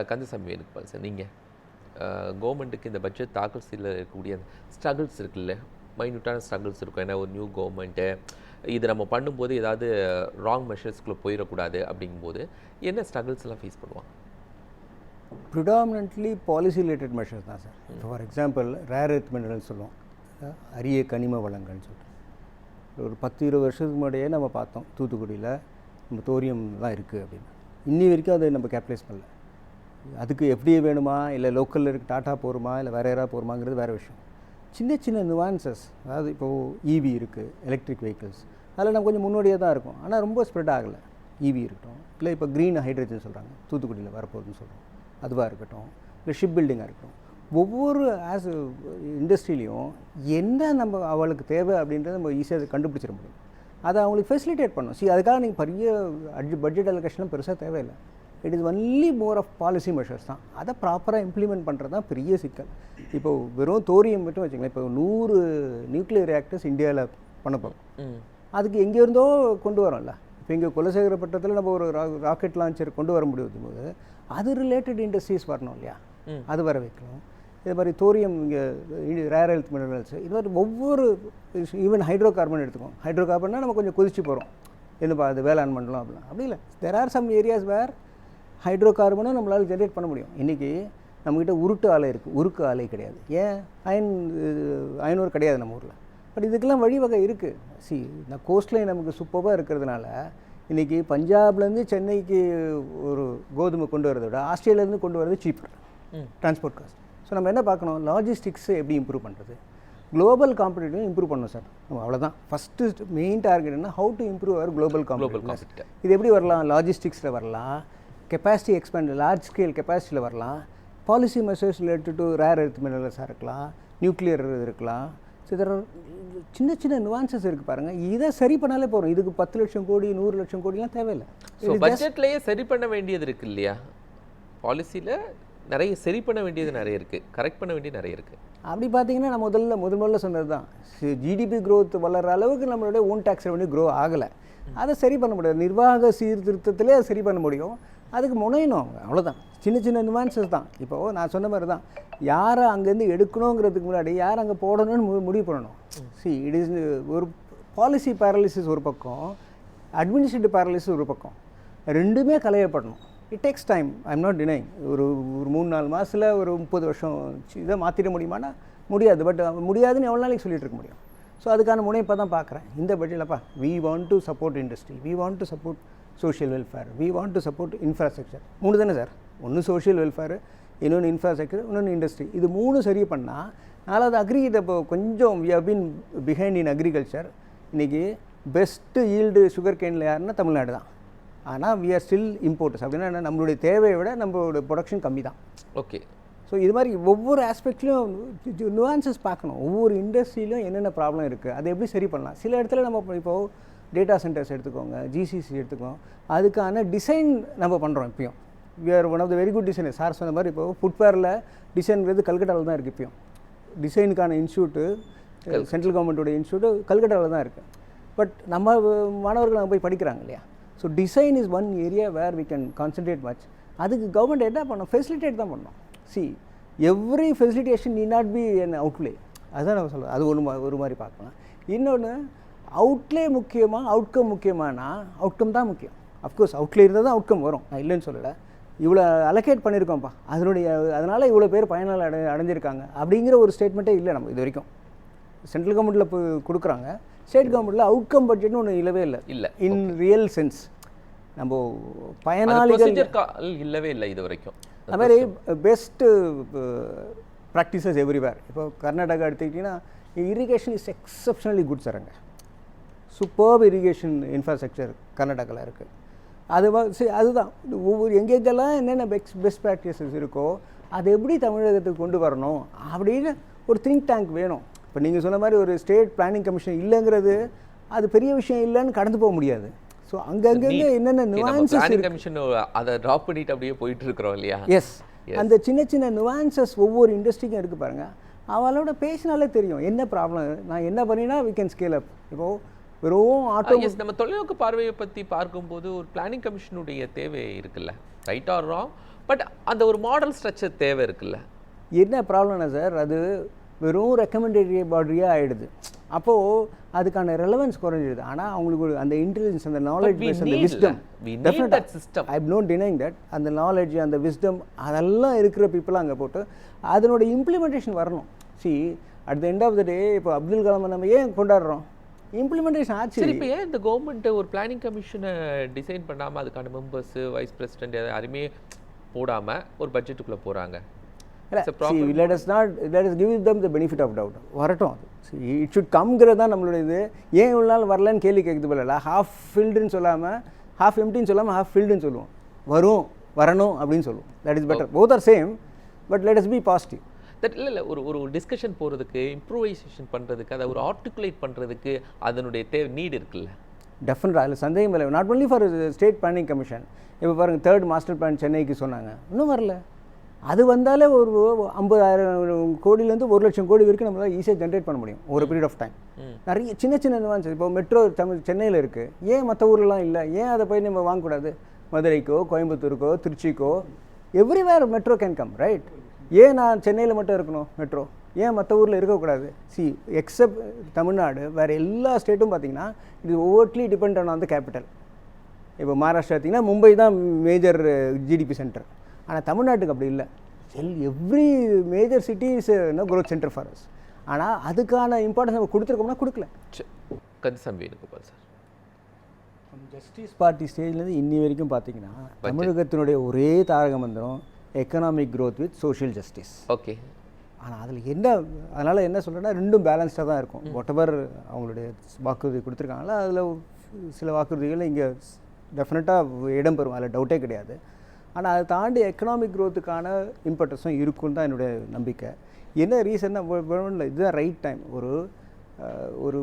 Kandasamy Venugopal sir, நீங்கள் கவர்மெண்ட்டுக்கு இந்த பட்ஜெட் தாக்கல் செய்யல இருக்கக்கூடிய ஸ்ட்ரகிள்ஸ் இருக்குல்ல, மைன்யூட்டான ஸ்ட்ரகிள்ஸ் இருக்கும். ஏன்னா ஒரு நியூ கவர்மெண்ட்டு இது நம்ம பண்ணும்போது ஏதாவது ராங் மெஷர்ஸ்குள்ளே போயிடக்கூடாது அப்படிங்கும்போது என்ன ஸ்ட்ரகிள்ஸ் எல்லாம் ஃபேஸ் பண்ணுவாங்க? ப்ரிடாமினன்ட்லி பாலிசி ரிலேட்டட் மெஷர்ஸ் தான் sir. For example rare earth minerals சொல்லுவோம், அரிய கனிம வளங்கள்னு சொல்லிட்டு. ஒரு 10-20 வருஷத்துக்கு முன்னாடியே நம்ம பார்த்தோம் தூத்துக்குடியில் நம்ம தோரியம்லாம் இருக்குது அப்படின்னு. இன்னி வரைக்கும் அதை நம்ம கேப்டலைஸ் பண்ணல. அதுக்கு எஃப்டிஏ வேணுமா, இல்லை லோக்கலில் இருக்க டாட்டா போகிறோமா, இல்லை வேறு யாராவது போகிறோமாங்கிறது வேறு விஷயம். சின்ன சின்ன நுவான்சஸ், அதாவது இப்போது இவி இருக்குது, எலக்ட்ரிக் வெஹிக்கிள்ஸ், அதில் நம்ம கொஞ்சம் முன்னோடியாக தான் இருக்கும். ஆனால் ரொம்ப ஸ்ப்ரெட் ஆகலை. இவி இருக்கட்டும், இல்லை இப்போ க்ரீன் ஹைட்ரஜன் சொல்கிறாங்க தூத்துக்குடியில் வரப்போகுதுன்னு சொல்கிறோம், அதுவாக இருக்கட்டும், இல்லை ஷிப் பில்டிங்காக இருக்கட்டும். ஒவ்வொரு இண்டஸ்ட்ரியிலையும் என்ன நம்ம அவளுக்கு தேவை அப்படின்றத நம்ம ஈஸியாக கண்டுபிடிச்சிட முடியும். அதை அவங்களுக்கு ஃபெசிலிட்டேட் பண்ணணும். அதுக்காக நீங்கள் பெரிய பட்ஜெட் அலோகேஷன்லாம் பெருசாக தேவையில்லை. It is only more of policy measures தான். அதை ப்ராப்பராக இம்ப்ளிமெண்ட் பண்ணுறது தான் பெரிய சிக்கல். இப்போது வெறும் தோரியம் மட்டும் வச்சுக்கலாம். இப்போ 100 நியூக்ளியர் ரியாக்டர்ஸ் இந்தியாவில் பண்ணப்போம். அதுக்கு எங்கேருந்தோ கொண்டு வரோம்ல. இப்போ இங்கே குலசேகரப்பட்டத்தில் நம்ம ஒரு ராக்கெட் லான்ச்சர் கொண்டு வர முடியும் போது அது ரிலேட்டட் இண்டஸ்ட்ரீஸ் வரணும் இல்லையா, அது வர வைக்கணும். இது மாதிரி தோரியம், இங்கே ரேர் எர்த் மினரல்ஸ், இது மாதிரி ஒவ்வொரு ஈவன் ஹைட்ரோ கார்பன் எடுத்துக்கோம். ஹைட்ரோ கார்பன்னா நம்ம கொஞ்சம் கொதிச்சு போகிறோம், என்னப்பா அது வேளாண் மண்டலம் அப்படிலாம். அப்படி இல்லை, there are some areas where hydro கார்பனும் நம்மளால் ஜென்ரேட் பண்ண முடியும். இன்றைக்கி நம்மக்கிட்ட உருட்டு ஆலை இருக்குது, உருக்கு ஆலை கிடையாது. ஏன் அயனூர் கிடையாது நம்ம ஊரில். பட் இதுக்கெல்லாம் வழிவகை இருக்குது. இந்த கோஸ்ட்லைன் நமக்கு சூப்பராக இருக்கிறதுனால இன்றைக்கி பஞ்சாப்லேருந்து சென்னைக்கு ஒரு கோதுமை கொண்டு வரதை விட ஆஸ்திரேலியாவிலேருந்து கொண்டு வரது சீப்பர் டிரான்ஸ்போர்ட் காஸ்ட். ஸோ நம்ம என்ன பார்க்கணும், லாஜிஸ்டிக்ஸை எப்படி இம்ப்ரூவ் பண்ணுறது, குளோபல் காம்படிட்டிவ் இம்ப்ரூவ் பண்ணணும் சார். நம்ம அவ்வளோதான் ஃபஸ்ட்டு மெயின் டார்கெட். என்ன, how to improve our global competitive. இது எப்படி வரலாம், லாஜிஸ்டிக்ஸில் வரலாம், கெப்பாசிட்டி எக்ஸ்பேண்ட், லார்ஜ் ஸ்கேல் கெப்பாசிட்டியில் வரலாம், policy measures related to rare earth மினரல்ஸாக இருக்கலாம், நியூக்ளியர் இருக்கலாம். ஸோ இதில் சின்ன சின்ன நுவான்சஸ் இருக்குது பாருங்கள். இதை சரி பண்ணாலே போகிறோம். இதுக்கு 10 லட்சம் கோடி 100 லட்சம் கோடிலாம் தேவையில்லை. ஸோ பட்ஜெட்லேயே சரி பண்ண வேண்டியது இருக்குது இல்லையா, பாலிசியில் நிறைய சரி பண்ண வேண்டியது நிறைய இருக்குது, கரெக்ட் பண்ண வேண்டியது நிறைய இருக்குது. அப்படி பார்த்தீங்கன்னா நான் முதல்ல சொன்னது தான், ஜிடிபி க்ரோத் வளர்கிற அளவுக்கு நம்மளுடைய ஓன் டேக்ஸ் ரெவன்யூ க்ரோ ஆகலை. அதை சரி பண்ண முடியாது. நிர்வாக சீர்திருத்தத்திலே அதை சரி பண்ண முடியும். அதுக்கு முனையணும் அவங்க, அவ்வளோதான். சின்ன சின்ன நியூவான்சஸ் தான். இப்போது நான் சொன்ன மாதிரி தான், யாரை அங்கேருந்து எடுக்கணுங்கிறதுக்கு முன்னாடி யார் அங்கே போடணும்னு முடிவு பண்ணணும். இட் இஸ் ஒரு பாலிசி பேரலிசிஸ் ஒரு பக்கம், அட்மினிஸ்ட்ரேட்டிவ் பேரலிசிஸ் ஒரு பக்கம், ரெண்டுமே களையப்படணும். It takes time, I am not denying. ஒரு 3-4 மாதத்தில் ஒரு 30 வருஷம் இதை மாற்றிட முடியுமானா முடியாது. பட் முடியாதுன்னு எவ்வளோ நாளைக்கு சொல்லிட்டு இருக்க முடியும். ஸோ அதுக்கான முனைப்பை தான் பார்க்குறேன் இந்த பட்ஜெட்லப்பா. We want to support industry, we want to support social welfare, we want to support infrastructure. 3 தானே சார், ஒன்று சோஷியல் வெல்ஃபேர், இன்னொன்று இன்ஃப்ராஸ்ட்ரக்சர், இன்னொன்று இண்டஸ்ட்ரி. இது 3 சரி பண்ணால் 4வது அக்ரிகிட்ட. இப்போ கொஞ்சம் we have been behind in agriculture. இன்றைக்கி பெஸ்ட்டு ஈல்டு சுகர் கேனில் யாருன்னா தமிழ்நாடு தான். ஆனால் வி ஆர் ஸ்டில் இம்போர்ட்டர்ஸ். அப்படின்னா நம்மளுடைய தேவையை விட நம்மளோட ப்ரொடக்ஷன் கம்மி தான். ஓகே. ஸோ இது மாதிரி ஒவ்வொரு ஆஸ்பெக்ட்லையும் நுவான்சஸ் பார்க்கணும். ஒவ்வொரு இண்டஸ்ட்ரியிலும் என்னென்ன ப்ராப்ளம் இருக்குது, அதை எப்படி சரி பண்ணலாம். சில இடத்துல நம்ம இப்போது டேட்டா சென்டர்ஸ் எடுத்துக்கோங்க, ஜிசிசி எடுத்துக்கோங்க, அதுக்கான டிசைன் நம்ம பண்ணுறோம். இப்போயும் we are one of the very good designer. Sir சொன்ன மாதிரி இப்போது ஃபுட்வேரில் டிசைன்கிறது கல்கட்டாவில் தான் இருக்குது. இப்போயும் டிசைனுக்கான இன்ஸ்டியூட்டு, சென்ட்ரல் கவர்மெண்ட்டோட இன்ஸ்டியூட்டு கல்கட்டாவில் தான் இருக்குது. பட் நம்ம மாணவர்கள் அங்கே போய் படிக்கிறாங்க இல்லையா. So design is one area where we can concentrate much. அதுக்கு கவர்மெண்ட் என்ன பண்ணணும், ஃபெசிலிட்டேட் தான் பண்ணணும். Every facilitation need not be an outlay. அதுதான் நம்ம சொல்லுவோம். அது ஒரு மாதிரி பார்க்கலாம். இன்னொன்று, அவுட்லே முக்கியமாக அவுட்கம் முக்கியமானா அவுட்கம் தான் முக்கியம். அஃப்கோர்ஸ் அவுட்லே இருந்தால் தான் அவுட்கம் வரும், நான் இல்லைன்னு சொல்லலை. இவ்வளோ அலோகேட் பண்ணியிருக்கோம்ப்பா, அதனால் இவ்வளோ பேர் பயனால் அடைஞ்சிருக்காங்க அப்படிங்கிற ஒரு ஸ்டேட்மெண்ட்டே இல்லை நம்ம இது வரைக்கும். சென்ட்ரல் கவர்மெண்ட்டில் கொடுக்குறாங்க, ஸ்டேட் கவர்மெண்ட்டில் அவுட்கம் பட்ஜெட்னு ஒன்று இல்லவே இல்லை இன் ரியல் சென்ஸ். நம்ம பயனாளிகள் இல்லவே இல்லை இது வரைக்கும். அது மாதிரி பெஸ்ட்டு ப்ராக்டிசஸ் எவ்ரிவேர். இப்போ கர்நாடகா எடுத்துக்கிட்டிங்கன்னா irrigation is exceptionally good sir. அங்கே சூப்பர்ப் இரிகேஷன் இன்ஃப்ராஸ்ட்ரக்சர் கர்நாடகாவில் இருக்குது. அதுதான் ஒவ்வொரு எங்கெங்கெல்லாம் என்னென்ன பெஸ்ட் ப்ராக்டிசஸ் இருக்கோ அதை எப்படி தமிழகத்துக்கு கொண்டு வரணும் அப்படின்னு ஒரு திங்க் டேங்க் வேணும். இப்போ நீங்கள் சொன்ன மாதிரி ஒரு ஸ்டேட் பிளானிங் கமிஷன் இல்லைங்கிறது அது பெரிய விஷயம் இல்லைன்னு கடந்து போக முடியாது. ஸோ அங்கங்கே என்னென்ன நுவான்சஸ் கமிஷன் அதை ட்ராப் பண்ணிட்டு அப்படியே போயிட்டு இருக்கிறோம் இல்லையா. எஸ், அந்த சின்ன சின்ன நுவான்சஸ் ஒவ்வொரு இண்டஸ்ட்ரிக்கும் இருக்குது பாருங்கள். அவளோட பேசினாலே தெரியும் என்ன ப்ராப்ளம், நான் என்ன பண்ணினா வி கேன் ஸ்கேல் அப். இப்போது வெறும் ஆட்டோ நம்ம தொலைநோக்கு பார்வையை பற்றி பார்க்கும்போது ஒரு பிளானிங் கமிஷனுடைய தேவை இருக்குல்ல, ரைட் ஆர் ராங், பட் அந்த ஒரு மாடல் ஸ்ட்ரக்சர் தேவை இருக்குல்ல. என்ன ப்ராப்ளம்னா சார், அது வெறும் ரெக்கமெண்டேட்டரி பாடியாக ஆகிடுது. அப்போது அதுக்கான ரெலவன்ஸ் குறைஞ்சிடுது. ஆனால் அவங்களுக்கு அந்த இன்டெலிஜென்ஸ், அந்த நாலேஜ் பேஸ், அந்த wisdom, I am not denying that, அந்த நாலேஜ், அந்த விஸ்டம் அதெல்லாம் இருக்கிற பீப்புளாக அங்கே போட்டு அதனோட இம்ப்ளிமெண்டேஷன் வரணும். See at the end of the day இப்போ அப்துல் கலாமை நம்ம ஏன் கொண்டாடுறோம்? இம்ப்ளிமெண்டேஷன் ஆச்சு. சரி, இப்போ ஏன் இந்த கவர்மெண்ட் ஒரு பிளானிங் கமிஷனை டிசைன் பண்ணாமல் அதுக்கான மெம்பர்ஸ், வைஸ் பிரசிடென்ட் யாருமே போடாமல் ஒரு பட்ஜெட்டுக்குள்ளே போகிறாங்க? let us give them the benefit of doubt. வரட்டும், இட் ஷுட் கம்ங்கிறது தான் நம்மளுடைய இது. ஏன் இவ்வளோ நாள் வரலன்னு கேள்வி கேட்குது போல, ஹாஃப் ஃபில்டுன்னு சொல்லாமல் ஹாஃப் எம்டின்னு சொல்லாமல் ஹாஃப் ஃபில்டுன்னு சொல்லுவோம். வரணும் அப்படின்னு சொல்லுவோம். That is better. Both are same, but let us be positive. That இல்லை ஒரு டிஸ்கஷன் போகிறதுக்கு, இம்ப்ரூவைசேஷன் பண்ணுறதுக்கு, அதை ஒரு ஆர்டிகுலேட் பண்ணுறதுக்கு அதனுடைய நீட் இருக்குல்ல. டெஃபினட்டாக அதில் சந்தேகம் இல்லை. Not only for state planning commission. இப்போ பாருங்கள், 3rd மாஸ்டர் பிளான் சென்னைக்கு சொன்னாங்க, இன்னும் வரல. அது வந்தாலே ஒரு 50,000 கோடியிலேருந்து 1 லட்சம் கோடி வரைக்கும் நம்மளால் ஈஸியாக ஜென்ரேட் பண்ண முடியும் ஒரு பீரியட் ஆஃப் டைம். நிறைய சின்ன நிவான்ஸ். இப்போ மெட்ரோ சென்னையில் இருக்குது, ஏன் மற்ற ஊர்லலாம் இல்லை? ஏன் அதை போய் நம்ம வாங்கக்கூடாது? மதுரைக்கோ, கோயம்புத்தூருக்கோ, திருச்சிக்கோ, everywhere metro can come, right? ஏன் நான் சென்னையில் மட்டும் இருக்கணும் மெட்ரோ? ஏன் மற்ற ஊரில் இருக்கக்கூடாது? எக்ஸப்ட் தமிழ்நாடு, வேறு எல்லா ஸ்டேட்டும் பார்த்தீங்கன்னா இது ஓவர்ட்லி டிபெண்ட் ஆன் த கேபிட்டல். இப்போ மகாராஷ்டிரா பார்த்திங்கன்னா மும்பை தான் மேஜர் ஜிடிபி சென்டர். ஆனால் தமிழ்நாட்டுக்கு அப்படி இல்லை. Every major city is growth centre for us. ஆனால் அதுக்கான இம்பார்ட்டன்ஸ் நம்ம கொடுத்துருக்கோம்னா கொடுக்கல. Kandasamy Venugopal sir, justice party ஸ்டேஜ்லேருந்து இன்னி வரைக்கும் பார்த்தீங்கன்னா தமிழகத்தினுடைய ஒரே தாரக மந்திரம் economic growth with social justice. Okay. ஆனால் அதில் அதனால் என்ன சொல்கிறேன்னா, ரெண்டும் பேலன்ஸ்டாக தான் இருக்கும். வாட்டெவர் அவங்களுடைய வாக்குறுதி கொடுத்துருக்காங்களா, அதில் சில வாக்குறுதிகள் இங்கே டெஃபினட்டாக இடம் பெறும், அதில் டவுட்டே கிடையாது. ஆனால் அதை தாண்டி எக்கனாமிக் க்ரோத்துக்கான இம்பார்ட்டன்ஸும் இருக்குன்னு தான் என்னுடைய நம்பிக்கை. என்ன ரீசன்னா, இதுதான் ரைட் டைம். ஒரு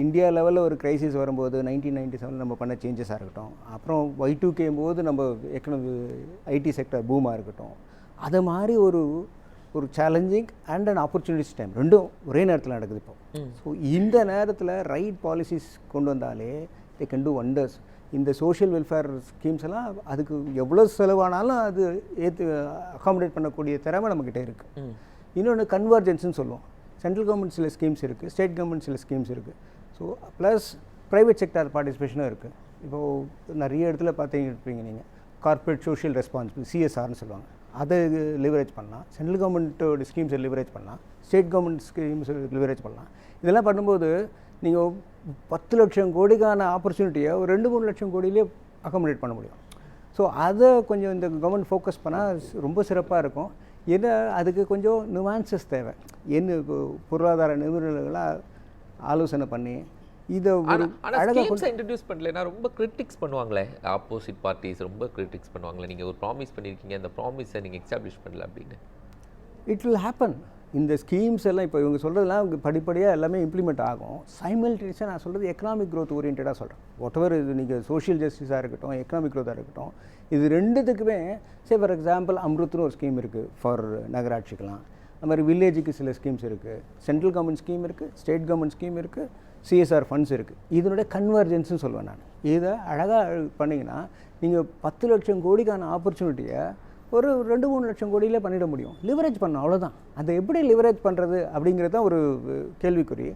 இந்தியா லெவலில் ஒரு க்ரைசிஸ் வரும்போது 1997 நம்ம பண்ண சேஞ்சஸாக இருக்கட்டும், அப்புறம் Y2K போது நம்ம ஐடி செக்டர் பூமாக இருக்கட்டும், அதை மாதிரி ஒரு challenging and and opportunities time ரெண்டும் ஒரே நேரத்தில் நடக்குது இப்போ. ஸோ இந்த நேரத்தில் ரைட் பாலிசிஸ் கொண்டு வந்தாலே தே கேன் டூ வண்டர்ஸ். இந்த சோஷியல் வெல்ஃபேர் ஸ்கீம்ஸ் எல்லாம் அதுக்கு எவ்வளோ செலவானாலும் அது அகாமடேட் பண்ணக்கூடிய திறமை நம்மக்கிட்ட இருக்குது. இன்னொன்று கன்வர்ஜென்ஸ்னு சொல்லுவோம். சென்ட்ரல் கவர்மெண்ட் சில ஸ்கீம்ஸ் இருக்குது, ஸ்டேட் கவர்மெண்ட் சில ஸ்கீம்ஸ் இருக்குது. ஸோ ப்ளஸ் ப்ரைவேட் செக்டார் பார்ட்டிசிபேஷனும் இருக்குது. இப்போது நிறைய இடத்துல பார்த்துருப்பீங்க நீங்கள், கார்ப்பரேட் சோஷியல் ரெஸ்பான்சிபிலிட்டி, CSRன்னு சொல்லுவாங்க. அதை லிவரேஜ் பண்ணலாம். சென்ட்ரல் கவர்மெண்ட்டோட ஸ்கீம்ஸை லிவரேஜ் பண்ணலாம், ஸ்டேட் கவர்மெண்ட் ஸ்கீம்ஸை லிவரேஜ் பண்ணலாம். இதெல்லாம் பண்ணும்போது நீங்கள் 10 லட்சம் கோடிக்கான ஆப்பர்ச்சுனிட்டியை ஒரு 2-3 லட்சம் கோடியிலே அகாமடேட் பண்ண முடியும். ஸோ அதை கொஞ்சம் இந்த கவர்மெண்ட் ஃபோக்கஸ் பண்ணால் ரொம்ப சிறப்பாக இருக்கும். ஏன்னா அதுக்கு கொஞ்சம் நுவான்சஸ் தேவை. என்ன பொருளாதார நிபுணர்களாக ஆலோசனை பண்ணி இதை அழகாக இன்ட்ரடியூஸ் பண்ணலைன்னா ரொம்ப கிரிட்டிக்ஸ் பண்ணுவாங்களே, ஆப்போசிட் பார்ட்டிஸ் ரொம்ப கிரிட்டிக்ஸ் பண்ணுவாங்களே, நீங்கள் ஒரு ப்ராமிஸ் பண்ணியிருக்கீங்க, அந்த ப்ராமிஸை நீங்கள் எஸ்டாப்ளிஷ் பண்ணல அப்படின்னு. It will happen. இந்த ஸ்கீம்ஸ் எல்லாம் இப்போ இவங்க சொல்கிறதுலாம் படிப்படியாக எல்லாமே இம்ப்ளிமெண்ட் ஆகும். சைமல்டேனியஸாக நான் சொல்கிறது எக்கனாமிக் க்ரோத் ஓரியன்டாக சொல்கிறேன். வாட்டெவர் இது நீங்கள் சோஷியல் ஜஸ்டிஸாக இருக்கட்டும், எக்கனாமிக் க்ரோத்தாக இருக்கட்டும், இது ரெண்டுத்துக்குமே ஃபார் எக்ஸாம்பிள் அம்ருத்னு ஒரு ஸ்கீம் இருக்குது ஃபார் நகராட்சிக்கெலாம். அது மாதிரி வில்லேஜுக்கு சில ஸ்கீம்ஸ் இருக்குது, சென்ட்ரல் கவர்மெண்ட் ஸ்கீம் இருக்குது, ஸ்டேட் கவர்மெண்ட் ஸ்கீம் இருக்குது, CSR ஃபண்ட்ஸ் இருக்குது. இதனுடைய கன்வர்ஜென்ஸ்னு சொல்லுவேன் நான். இதை அழகாக பண்ணிங்கன்னா நீங்கள் 10 லட்சம் கோடிக்கான ஆப்பர்ச்சுனிட்டியை ஒரு 2-3 லட்சம் கோடியிலே பண்ணிட முடியும். லிவரேஜ் பண்ணணும், அவ்வளோதான். அதை எப்படி லிவரேஜ் பண்ணுறது அப்படிங்கிறது தான் ஒரு கேள்விக்குறி.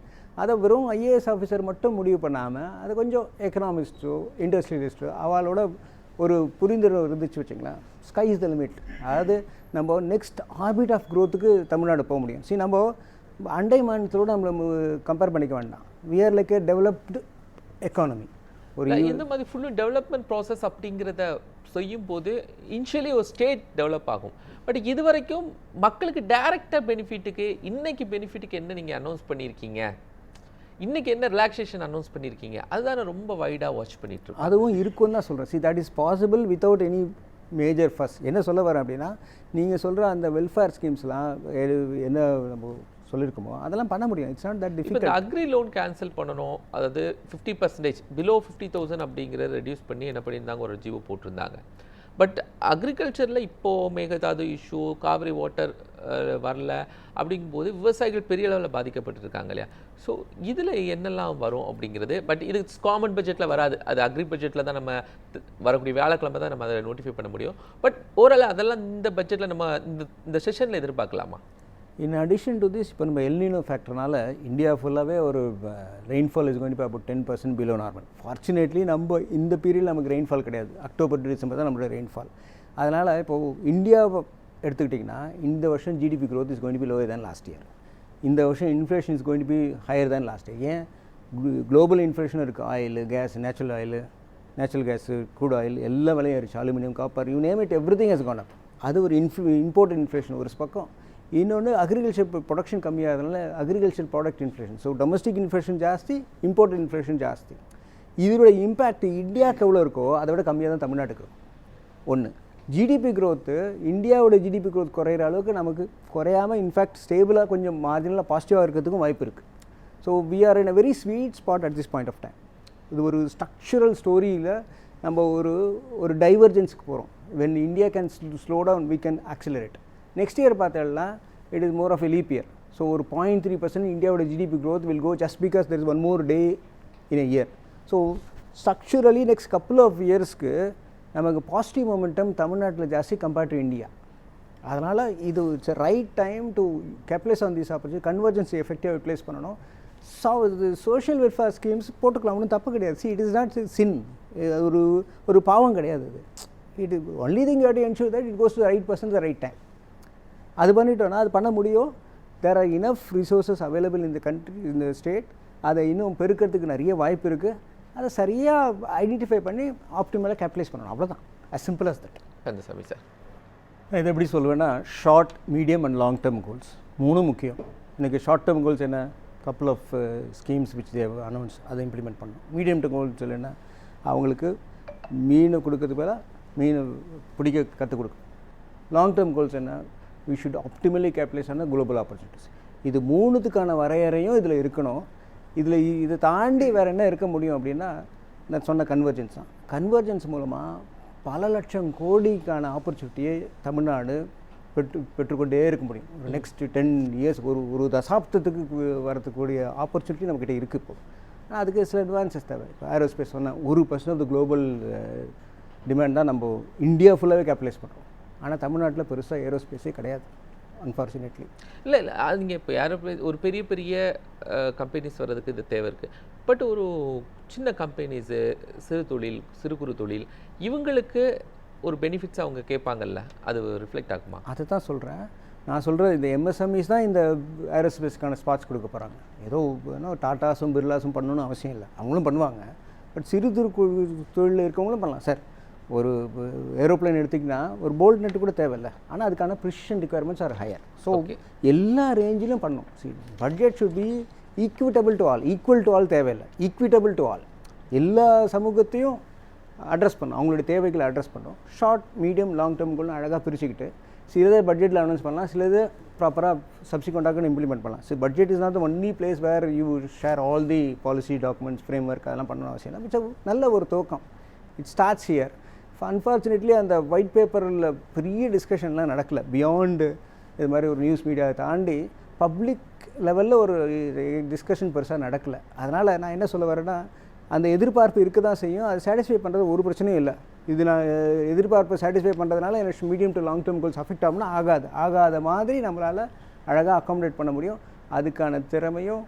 அதை வெறும் IAS ஆஃபீஸர் மட்டும் முடிவு பண்ணாமல் அதை கொஞ்சம் எக்கனாமிஸ்ட்டோ இண்டஸ்ட்ரியலிஸ்ட்டோ அவளோட ஒரு புரிந்துணர்வு இருந்துச்சு வச்சுங்களேன், ஸ்கை இஸ் த லிமிட். அதாவது நம்ம நெக்ஸ்ட் ஆர்பிட் ஆஃப் க்ரோத்துக்கு தமிழ்நாடு போக முடியும். நம்ம அண்டை மாநிலத்தோடு நம்மளை கம்பேர் பண்ணிக்க வேண்டாம். We are like a developed economy. ஒரு இந்த மாதிரி ஃபுல்லு டெவலப்மெண்ட் ப்ராசஸ் அப்படிங்கிறத செய்யும் போது இனிஷியலி ஒரு ஸ்டேட் டெவலப் ஆகும். பட் இது வரைக்கும் மக்களுக்கு டைரக்டாக பெனிஃபிட்டுக்கு இன்னைக்கு பெனிஃபிட்டுக்கு என்ன நீங்கள் அனௌன்ஸ் பண்ணியிருக்கீங்க, இன்றைக்கி என்ன ரிலாக்ஸேஷன் அனௌன்ஸ் பண்ணியிருக்கீங்க, அதுதான் நான் ரொம்ப வைடாக வாட்ச் பண்ணிட்டுருக்கேன். அதுவும் இருக்குன்னு தான் சொல்கிறேன். That is possible without any major first. என்ன சொல்ல வரேன் அப்படின்னா, நீங்கள் சொல்கிற அந்த வெல்ஃபேர் ஸ்கீம்ஸ்லாம் என்ன நம்ம சொல்லியிருக்கோமோ அதெல்லாம் பண்ண முடியும். It's not that difficult. Agri loan cancel பண்ணணும், அதாவது 50% பிலோ 50,000 அப்படிங்கிறத ரெடியூஸ் பண்ணி என்ன பண்ணியிருந்தாங்க, ஒரு ஜீவோ போட்டிருந்தாங்க. பட் அக்ரிகல்ச்சரில் இப்போது மேகதாது இஷ்யூ, காவிரி வாட்டர் வரல அப்படிங்கும்போது விவசாயிகள் பெரிய அளவில் பாதிக்கப்பட்டிருக்காங்க இல்லையா? ஸோ இதில் என்னெல்லாம் வரும் அப்படிங்கிறது, பட் இது காமன் பட்ஜெட்டில் வராது, அது அக்ரி பட்ஜெட்டில் தான் நம்ம வரக்கூடிய வியாழக்கிழமை தான் நம்ம அதை நோட்டிஃபை பண்ண முடியும். பட் ஓரளவு அதெல்லாம் இந்த பட்ஜெட்டில் நம்ம இந்த செஷனில் எதிர்பார்க்கலாமா? இன் அடிஷன் டு திஸ், இப்போ நம்ம எல்னினோ ஃபேக்டர்னால இந்தியா ஃபுல்லாகவே ஒரு rainfall is going to be about 10% below normal. Fortunately நம்ம இந்த பீரியட் நமக்கு ரெயின்ஃபால் கிடையாது, அக்டோபர் டு டிசம்பர் தான் நம்மளோட ரெயின்ஃபால். அதனால் இப்போது இந்தியாவை எடுத்துக்கிட்டிங்கன்னா இந்த வருஷம் GDP growth is going to be lower than last year. இந்த வருஷம் inflation is going to be higher than last year. ஏன்? குளோபல் இன்ஃப்ளேஷன் இருக்குது. Oil, gas, natural gas, crude oil எல்லா விலையும் ஏறிச்சு. Aluminium, copper, you name it, everything has gone up. அது ஒரு import inflation ஒரு பக்கம். இன்னொன்று அக்ரிகல்ச்சர் ப்ரொடக்ஷன் கம்மியாகிறதுனால agriculture product inflation. So domestic inflation ஜாஸ்தி, இம்போர்ட் இன்ஃப்ளேஷன் ஜாஸ்தி. இதோட இம்பேக்ட் இந்தியாவுக்கு எவ்வளோ இருக்கோ அதை விட கம்மியாக தான் தமிழ்நாட்டுக்கு இருக்கும். ஒன்று, ஜிடிபி growth, இந்தியாவோட ஜிடிபி growth குறையிற அளவுக்கு நமக்கு குறையாமல் இன்ஃபேக்ட் ஸ்டேபிளாக கொஞ்சம் மார்ஜினலாக பாசிட்டிவாக இருக்கிறதுக்கும் வாய்ப்பு இருக்குது. So we are in a very sweet spot at this point of time. இது ஒரு ஸ்ட்ரக்சரல் ஸ்டோரியில் நம்ம ஒரு டைவர்ஜென்ஸுக்கு போகிறோம். When India can slow down, we can accelerate. Next year பார்த்தோம்னா it is more of a leap year. So ஒரு 0.3% இந்தியாவோட GDP growth will go just because there is one more day in a year. So structurally next couple of இயர்ஸ்க்கு நமக்கு positive momentum தமிழ்நாட்டில் ஜாஸ்தி compared to India. அதனால் இது it's right time to capitalise on this opportunity. Convergence எஃபெக்டிவாக utilise பண்ணணும். Social welfare schemes போட்டுக்கலாம், ஒன்றும் தப்பு கிடையாது. See, it is not sin, ஒரு பாவம் கிடையாது. அது it only thing you have to ensure that it goes to the right person the right time. அது பண்ணிட்டோன்னா அது பண்ண முடியும். There are enough resources available இந்த கண்ட்ரி, இந்த ஸ்டேட். அதை இன்னும் பெருக்கிறதுக்கு நிறைய வாய்ப்பு இருக்குது. அதை சரியாக ஐடென்டிஃபை பண்ணி ஆப்டிமலாக கேபிட்டலைஸ் பண்ணணும். அவ்வளோதான், as simple as that. Kandasamy sir, நான் இதை எப்படி சொல்லுவேன்னா, short, medium and long term goals மூணும் முக்கியம். இன்றைக்கி ஷார்ட் டேர்ம் கோல்ஸ் என்ன? Couple of schemes which they announce, அதை இம்ப்ளிமெண்ட் பண்ணணும். மீடியம் டேர்ம் கோல்ஸ் இல்லைன்னா அவங்களுக்கு மீனை கொடுக்கறதுக்கு பதிலாக மீனை பிடிக்க கற்றுக் கொடுக்கணும். லாங் டேர்ம் கோல்ஸ் என்ன? We should optimally capitalise on global opportunities. இது மூணுத்துக்கான வரையறையும் இதில் இருக்கணும். இதை தாண்டி வேறு என்ன இருக்க முடியும் அப்படின்னா, நான் சொன்ன கன்வர்ஜென்ஸ் தான். கன்வர்ஜென்ஸ் மூலமாக பல லட்சம் கோடிக்கான ஆப்பர்ச்சுனிட்டியை தமிழ்நாடு பெற்றுக்கொண்டே இருக்க முடியும். ஒரு நெக்ஸ்ட் 10 இயர்ஸ், ஒரு தசாப்தத்துக்கு வரத்துக்கூடிய ஆப்பர்ச்சுனிட்டி நம்மக்கிட்ட இருக்குது. இப்போ ஆனால் அதுக்கு சில அட்வான்சஸ் தேவை. இப்போ ஏரோஸ்பேஸ் சொன்னால் 1% ஆஃப் த குளோபல் டிமாண்ட் தான் நம்ம இந்தியா ஃபுல்லாகவே கேபிட்டலைஸ் பண்ணுறோம். ஆனால் தமிழ்நாட்டில் பெருசாக ஏரோஸ்பேஸே கிடையாது, அன்ஃபார்ச்சுனேட்லி. இல்லை அதுங்க இப்போ ஏரோப்ளேன் ஒரு பெரிய கம்பெனிஸ் வர்றதுக்கு இது தேவை இருக்குது. பட் ஒரு சின்ன கம்பெனிஸு, சிறு குறு தொழில், இவங்களுக்கு ஒரு பெனிஃபிட்ஸ் அவங்க கேட்பாங்கல்ல, அது ரிஃப்ளெக்ட் ஆகுமா? அதை தான் சொல்கிறேன். நான் சொல்கிறேன், இந்த எம்எஸ்எம்இஸ் தான் இந்த ஏரோஸ்பேஸ்க்கான ஸ்பாட்ஸ் கொடுக்க போகிறாங்க. ஏதோ டாட்டாஸும் பிர்லாஸும் பண்ணணும்னு அவசியம் இல்லை, அவங்களும் பண்ணுவாங்க. பட் சிறு தொழில் இருக்கவங்களும் பண்ணலாம். சார், ஒரு ஏரோப்ளைன் எடுத்திங்கன்னா ஒரு போல்ட் நெட்டு கூட தேவையில்லை, ஆனால் அதுக்கான precision requirements are higher. So எல்லா ரேஞ்சிலும் பண்ணணும். Budget should be equitable to all. Equal to all தேவையில்லை, ஈக்விட்டபிள் டு ஆல். எல்லா சமூகத்தையும் அட்ரஸ் பண்ணணும், அவங்களுடைய தேவைகளை அட்ரஸ் பண்ணணும். ஷார்ட், மீடியம், லாங் டேர்ம்குள்ள அழகாக பிரிச்சுக்கிட்டு சிலதை பட்ஜெட்டில் அனௌன்ஸ் பண்ணலாம், சிலது ப்ராப்பராக சப்சிக்வெண்ட்டாக இம்ப்ளிமெண்ட் பண்ணலாம். So budget is not the only place where you share all the policy documents, framework, அதெல்லாம் பண்ணணும் அவசியம் இல்லை. இட்ஸ் நல்ல ஒரு துவக்கம். It starts here. அன்ஃபார்ச்சுனேட்லி அந்த ஒயிட் பேப்பரில் பெரிய டிஸ்கஷன்லாம் நடக்கலை. பியாண்டு இது மாதிரி ஒரு நியூஸ் மீடியாவை தாண்டி பப்ளிக் லெவலில் ஒரு டிஸ்கஷன் பெருசாக நடக்கலை. அதனால் நான் என்ன சொல்ல வரேன்னா, அந்த எதிர்பார்ப்பு இருக்க தான் செய்யும். அதை சாட்டிஸ்ஃபை பண்ணுறது ஒரு பிரச்சனையும் இல்லை. இது நான் எதிர்பார்ப்பை சாட்டிஸ்ஃபை பண்ணுறதுனால எனக்கு medium to long term goals affect ஆகும்னா ஆகாத மாதிரி நம்மளால் அழகாக அக்காமடேட் பண்ண முடியும். அதுக்கான திறமையும்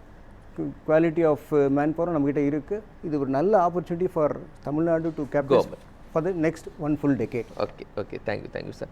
குவாலிட்டி ஆஃப் மேன் பவரும் நம்மகிட்ட இருக்குது. இது ஒரு நல்ல opportunity for Tamil Nadu to capitalise for the next one full decade. Okay, thank you sir.